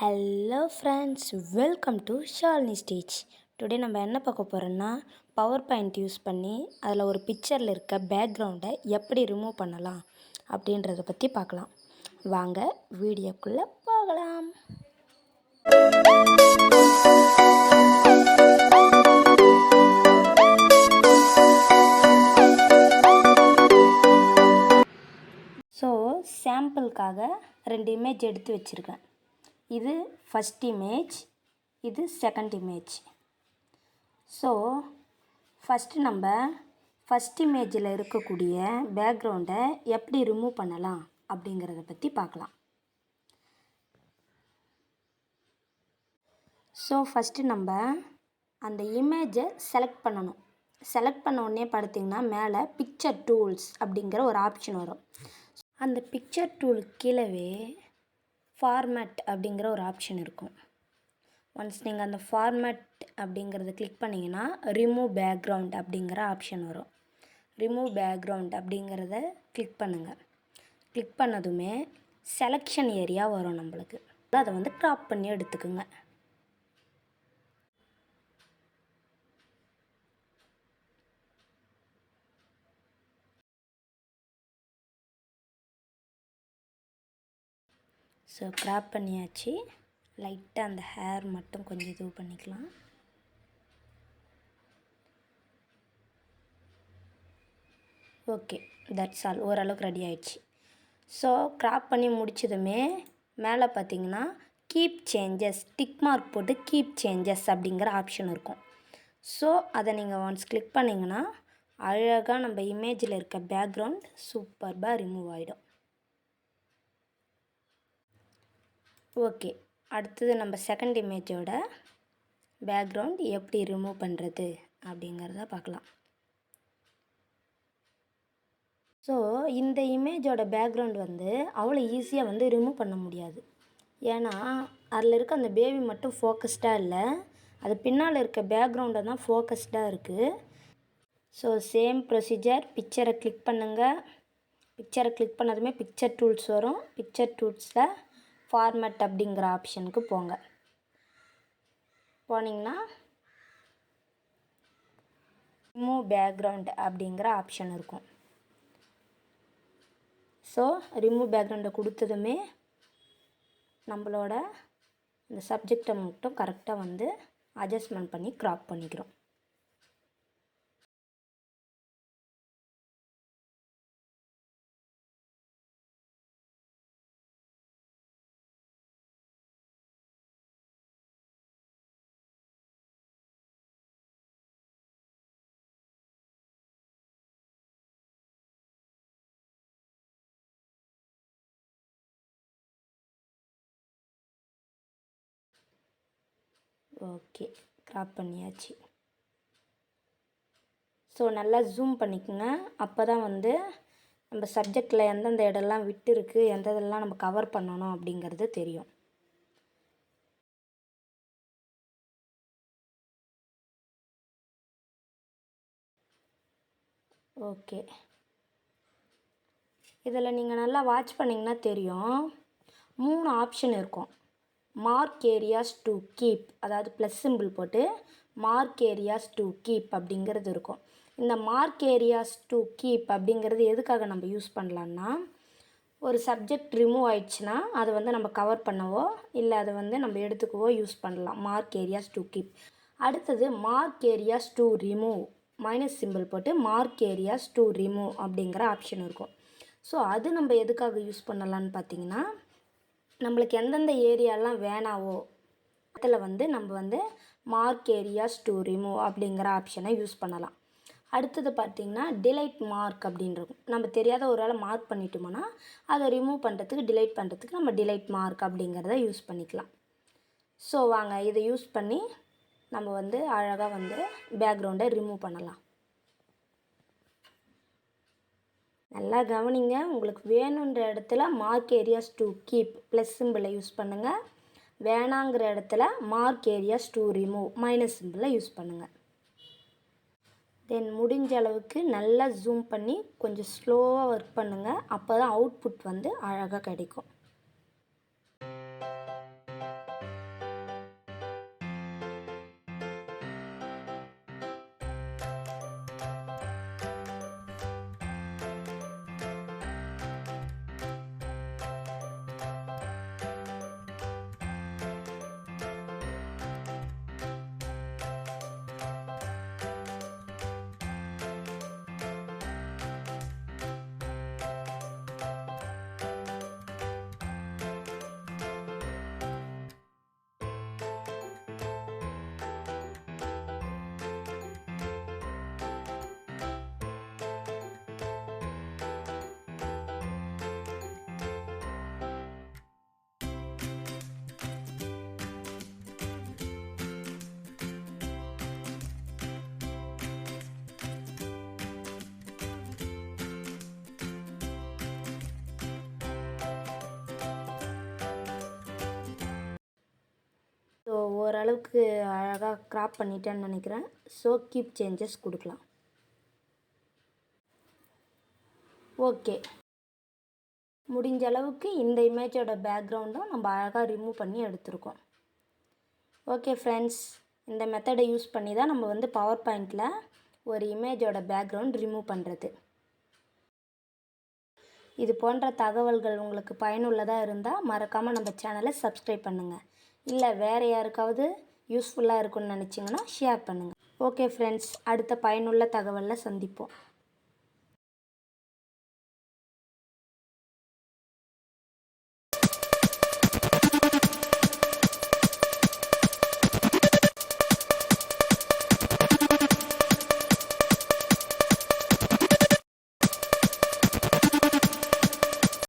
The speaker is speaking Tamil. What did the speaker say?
Hello friends, welcome to Shalini stage. Today நம்ம என்ன பார்க்க போகிறோன்னா, பவர் பாயிண்ட் யூஸ் பண்ணி அதில் ஒரு பிக்சரில் இருக்க பேக்ரவுண்டை எப்படி ரிமூவ் பண்ணலாம் அப்படின்றத பற்றி பார்க்கலாம். வாங்க வீடியோக்குள்ளே போகலாம். ஸோ சாம்பிளுக்காக 2 இமேஜ் எடுத்து வச்சுருக்கேன். இது ஃபஸ்ட் இமேஜ், இது செகண்ட் இமேஜ். ஸோ ஃபஸ்ட்டு நம்ம ஃபஸ்ட் இமேஜில் இருக்கக்கூடிய பேக்ரவுண்டை எப்படி ரிமூவ் பண்ணலாம் அப்படிங்கிறத பற்றி பார்க்கலாம். ஸோ ஃபஸ்ட்டு நம்ம அந்த இமேஜை செலக்ட் பண்ணணும். செலக்ட் பண்ண உடனே பார்த்திங்கன்னா மேலே பிக்சர் டூல்ஸ் அப்படிங்கிற ஒரு ஆப்ஷன் வரும். அந்த பிக்சர் டூலுக்கு கீழவே ஃபார்மேட் அப்படிங்கிற ஒரு ஆப்ஷன் இருக்கும். ஒன்ஸ் நீங்கள் அந்த ஃபார்மேட் அப்படிங்கிறத கிளிக் பண்ணிங்கன்னா ரிமூவ் பேக்ரவுண்ட் அப்படிங்கிற ஆப்ஷன் வரும். ரிமூவ் பேக்ரவுண்ட் அப்படிங்கிறத கிளிக் பண்ணுங்கள். கிளிக் பண்ணதுமே செலெக்ஷன் ஏரியா வரும் நம்மளுக்கு. அதை வந்து க்ராப் பண்ணி எடுத்துக்குங்க. ஸோ க்ராப் பண்ணியாச்சு. லைட்டாக அந்த ஹேர் மட்டும் கொஞ்சம் இது பண்ணிக்கலாம். Okay, that's all. ஓரளவுக்கு ரெடி ஆயிடுச்சு. ஸோ க்ராப் பண்ணி முடிச்சதுமே மேலே பார்த்தீங்கன்னா கீப் சேஞ்சஸ், டிக் மார்க் போட்டு கீப் சேஞ்சஸ் அப்படிங்கிற ஆப்ஷன் இருக்கும். ஸோ அதை நீங்கள் ஒன்ஸ் கிளிக் பண்ணிங்கன்னா அழகாக நம்ம இமேஜில் இருக்க பேக்ரவுண்ட் சூப்பர்பாக ரிமூவ் ஆகிடும். ஓகே, அடுத்தது நம்ம செகண்ட் இமேஜோட பேக்ரவுண்ட் எப்படி ரிமூவ் பண்ணுறது அப்படிங்கிறத பார்க்கலாம். ஸோ இந்த இமேஜோட பேக்ரவுண்ட் வந்து அவ்வளோ ஈஸியாக வந்து ரிமூவ் பண்ண முடியாது. ஏன்னா அதில் இருக்க அந்த பேபி மட்டும் ஃபோக்கஸ்டாக இல்லை, அது பின்னால் இருக்க பேக்ரவுண்டை தான் ஃபோக்கஸ்டாக இருக்குது. So same procedure. பிக்சரை கிளிக் பண்ணுங்கள். பிக்சரை கிளிக் பண்ணதுமே பிக்சர் டூல்ஸ் வரும். பிக்சர் டூல்ஸில் ஃபார்மேட் அப்படிங்கிற ஆப்ஷனுக்கு போங்க. போனீங்கன்னா ரிமூவ் பேக்ரவுண்ட் அப்படிங்கிற ஆப்ஷன் இருக்கும். ஸோ ரிமூவ் பேக்ரவுண்டை கொடுத்ததுமே நம்மளோட இந்த சப்ஜெக்டை மட்டும் கரெக்டாக வந்து அட்ஜஸ்ட்மெண்ட் பண்ணி க்ராப் பண்ணிக்கிறோம். ஓகே, க்ராப் பண்ணியாச்சு. ஸோ நல்லா ஜூம் பண்ணிக்கோங்க. அப்போ தான் வந்து நம்ம சப்ஜெக்டில் எந்தெந்த இடம்லாம் விட்டு இருக்குது, எந்த இதெல்லாம் நம்ம கவர் பண்ணணும் அப்படிங்கிறது தெரியும். ஓகே, இதில் நீங்கள் நல்லா வாட்ச் பண்ணிங்கன்னா தெரியும், 3 ஆப்ஷன் இருக்கும். மார்க் ஏரியாஸ் டு கீப், அதாவது ப்ளஸ் சிம்பிள் போட்டு மார்க் ஏரியாஸ் டு கீப் அப்படிங்கிறது இருக்கும். இந்த மார்க் ஏரியாஸ் டு கீப் அப்படிங்கிறது எதுக்காக நம்ம யூஸ் பண்ணலான்னா, ஒரு சப்ஜெக்ட் ரிமூவ் ஆயிடுச்சுன்னா அதை வந்து நம்ம கவர் பண்ணவோ இல்லை அதை வந்து நம்ம எடுத்துக்கவோ யூஸ் பண்ணலாம். Mark areas to keep. அடுத்தது mark areas to remove, minus symbol போட்டு மார்க் ஏரியாஸ் டு ரிமூவ் அப்படிங்கிற ஆப்ஷன் இருக்கும். ஸோ அது நம்ம எதுக்காக யூஸ் பண்ணலான்னு பார்த்தீங்கன்னா, நம்மளுக்கு எந்தெந்த ஏரியாலாம் வேணாவோ அதில் வந்து நம்ம வந்து மார்க் ஏரியாஸ் டு ரிமூவ் அப்படிங்கிற ஆப்ஷனை யூஸ் பண்ணலாம். அடுத்தது பார்த்திங்கன்னா டிலைட் மார்க் அப்படின்றது, நம்ம தெரியாத ஒரு வேளை மார்க் பண்ணிட்டோம்னா அதை ரிமூவ் பண்ணுறதுக்கு, டிலைட் பண்ணுறதுக்கு நம்ம டிலைட் மார்க் அப்படிங்கிறத யூஸ் பண்ணிக்கலாம். ஸோ வாங்க இதை யூஸ் பண்ணி நம்ம வந்து அழகாக வந்து பேக்ரவுண்டை ரிமூவ் பண்ணலாம். நல்லா கவனிங்க. உங்களுக்கு வேணுன்ற இடத்துல mark areas to keep plus சிம்பிளை யூஸ் பண்ணுங்கள். வேணாங்கிற இடத்துல mark areas to remove minus சிம்பிளை யூஸ் பண்ணுங்கள். தென் முடிஞ்ச அளவுக்கு நல்லா ஜூம் பண்ணி கொஞ்சம் ஸ்லோவாக ஒர்க் பண்ணுங்கள். அப்போ தான் அவுட்புட் வந்து அழகாக கிடைக்கும். ஓரளவுக்கு அழகாக க்ராப் பண்ணிட்டேன்னு நினைக்கிறேன். ஸோ கீப் சேஞ்சஸ் கொடுக்கலாம். ஓகே, முடிஞ்ச அளவுக்கு இந்த இமேஜோட பேக்ரவுண்டும் நம்ம அழகாக ரிமூவ் பண்ணி எடுத்துருக்கோம். ஓகே ஃப்ரெண்ட்ஸ், இந்த மெத்தடை யூஸ் பண்ணி தான் நம்ம வந்து பவர் பாயிண்டில் ஒரு இமேஜோட பேக்ரவுண்ட் ரிமூவ் பண்ணுறது. இது போன்ற தகவல்கள் உங்களுக்கு பயனுள்ளதாக இருந்தால் மறக்காமல் நம்ம சேனலை சப்ஸ்கிரைப் பண்ணுங்கள். இல்லை வேறு யாருக்காவது யூஸ்ஃபுல்லாக இருக்குன்னு நினச்சிங்கன்னா ஷேர் பண்ணுங்கள். ஓகே ஃப்ரெண்ட்ஸ், அடுத்த பயனுள்ள தகவலில் சந்திப்போம்.